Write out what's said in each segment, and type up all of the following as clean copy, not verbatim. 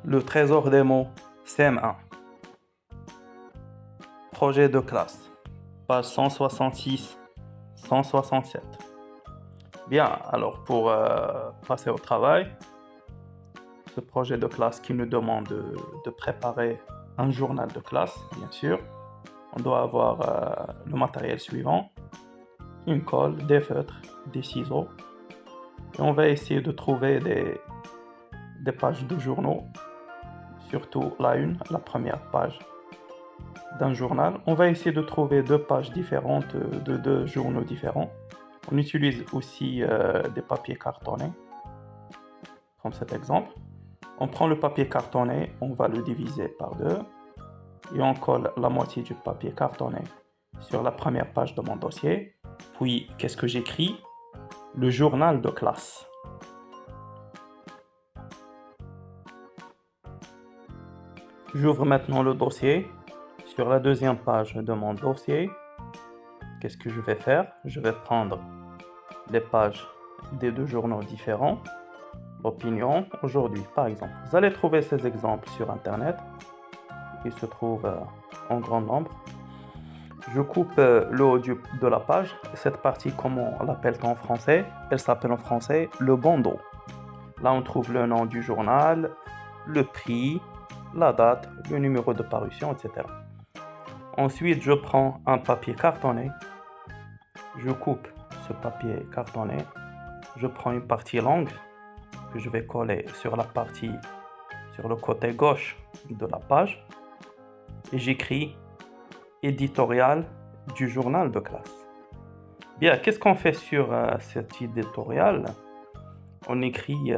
Le trésor des mots, CM1. Projet de classe, page 166, 167. Bien, alors pour passer au travail, ce projet de classe qui nous demande de préparer un journal de classe, bien sûr. On doit avoir le matériel suivant, une colle, des feutres, des ciseaux. Et on va essayer de trouver des pages de journaux, surtout la première page d'un journal. On va essayer de trouver deux pages différentes de deux journaux différents. On utilise aussi des papiers cartonnés, comme cet exemple. On prend le papier cartonné, on va le diviser par deux et on colle la moitié du papier cartonné sur la première page de mon dossier. Puis, qu'est-ce que j'écris? Le journal de classe. J'ouvre maintenant le dossier. Sur la deuxième page de mon dossier, qu'est-ce que je vais faire? Je vais prendre les pages des deux journaux différents. L'opinion, aujourd'hui, par exemple. Vous allez trouver ces exemples sur Internet. Ils se trouvent en grand nombre. Je coupe le haut de la page. Cette partie, comment on l'appelle en français? Elle s'appelle en français le bandeau. Là, on trouve le nom du journal, le prix, la date, le numéro de parution, etc. Ensuite, je prends un papier cartonné. Je coupe ce papier cartonné. Je prends une partie longue que je vais coller sur le côté gauche de la page. Et j'écris éditorial du journal de classe. Bien, qu'est-ce qu'on fait sur cet éditorial? On écrit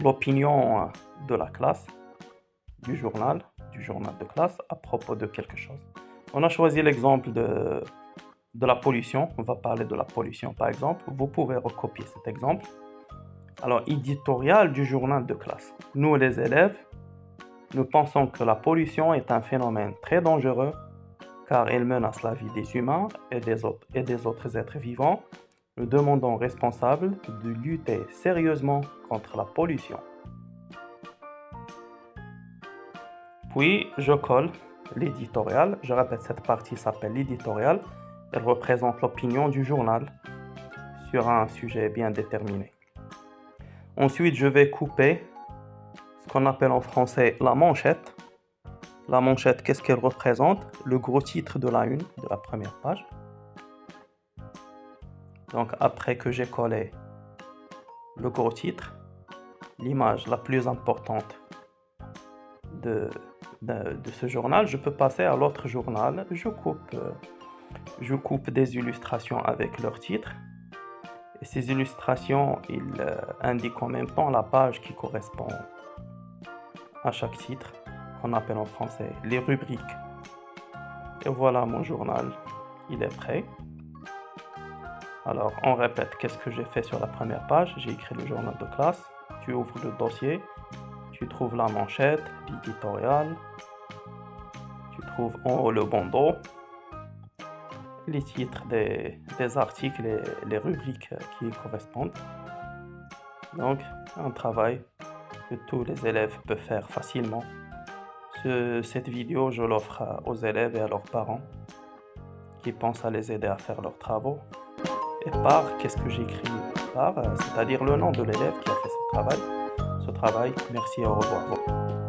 l'opinion de la classe, du journal de classe à propos de quelque chose. On a choisi l'exemple de la pollution. On va parler de la pollution par exemple. Vous pouvez recopier cet exemple. Alors, éditorial du journal de classe. Nous, les élèves, nous pensons que la pollution est un phénomène très dangereux car elle menace la vie des humains et des autres êtres vivants. Nous demandons aux responsables de lutter sérieusement contre la pollution. Puis, je colle l'éditorial. Je répète, cette partie s'appelle l'éditorial. Elle représente l'opinion du journal sur un sujet bien déterminé. Ensuite, je vais couper ce qu'on appelle en français la manchette. La manchette, qu'est-ce qu'elle représente? Le gros titre de la une, de la première page. Donc, après que j'ai collé le gros titre, l'image la plus importante de ce journal, je peux passer à l'autre journal. Je coupe des illustrations avec leur titre. Et ces illustrations, ils indiquent en même temps la page qui correspond à chaque titre, qu'on appelle en français les rubriques. Et voilà mon journal, il est prêt. Alors, on répète, qu'est-ce que j'ai fait sur la première page? J'ai écrit le journal de classe. Tu ouvres le dossier, tu trouves la manchette, l'éditorial, tu trouves en haut le bandeau, les titres des articles et les rubriques qui y correspondent. Donc, un travail que tous les élèves peuvent faire facilement. Cette vidéo, je l'offre aux élèves et à leurs parents qui pensent à les aider à faire leurs travaux. Et qu'est-ce que j'écris par, c'est-à-dire le nom de l'élève qui a fait ce travail. Merci et au revoir.